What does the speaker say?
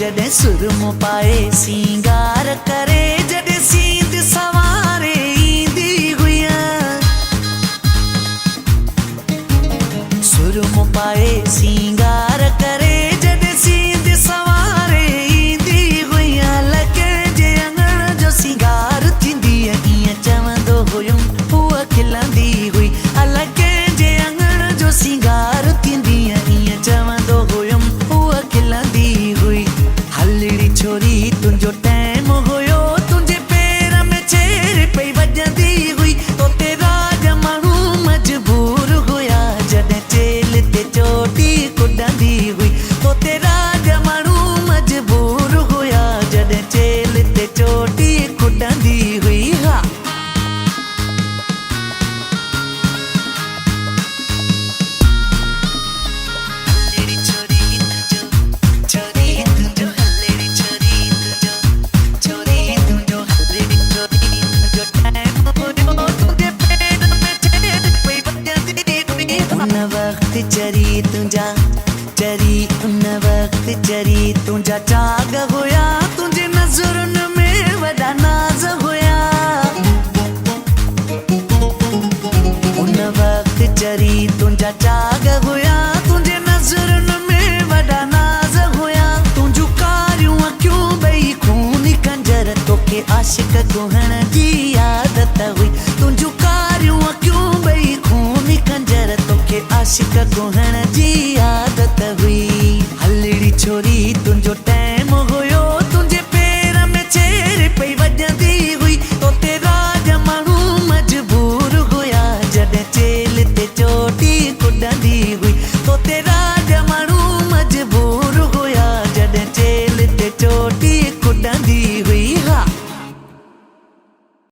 जॾहिं सुरमो पाए सिंगार करे जॾहिं सींद सवारे ईंदी हुई सुरमो पाए सिंगार करे जॾहिं सींद सवारे ईंदी हुई लॻे जे अङण जो सिंगार थींदी ईअं चवंदो हुयुमि हूअ खिलंदी हुई लॻे जे अङण जो सिंगार थींदी ईअं चवंदो हुयुमि हूअ खिलंदी हुई हलड़ी छोरी तुंहिंजो टाइम हुयो तुंहिंजे पेर में चेर पई वॼंदी हुई तो तेरा माण्हू मजबूर हुया जॾहिं चेल ते चोटी कुॾंदी हुई तो तेरा माण्हू मजबूर हुया जॾहिं चेल ते चोटी कुॾंदी हुई हा चरी उन वक्त चरी तुंहिंजा चाग हुया तुंहिंजे नज़रुनि में वॾा नाज़ हुया उन वक्त चरी तुंहिंजा चाग हुया तुंहिंजे नज़रुनि में वॾा नाज़ हुया तुंहिंजूं कारियूं अखियूं ॿई खून कंजर तोखे आशिक ॻोहण जी आदत हुई तुंहिंजूं कारियूं अखियूं ॿई खून कंजर तोखे आशिक ॻोहण जी आदत हुई हलड़ी छोरी तुंहिंजो टाइम हुयो तुंहिंजे पेर में चेर पई वॼंदी हुई तो तेरा माण्हू मजबूर हुया जॾहिं चेल ते चोटी कुॾंदी हुई तो तेरा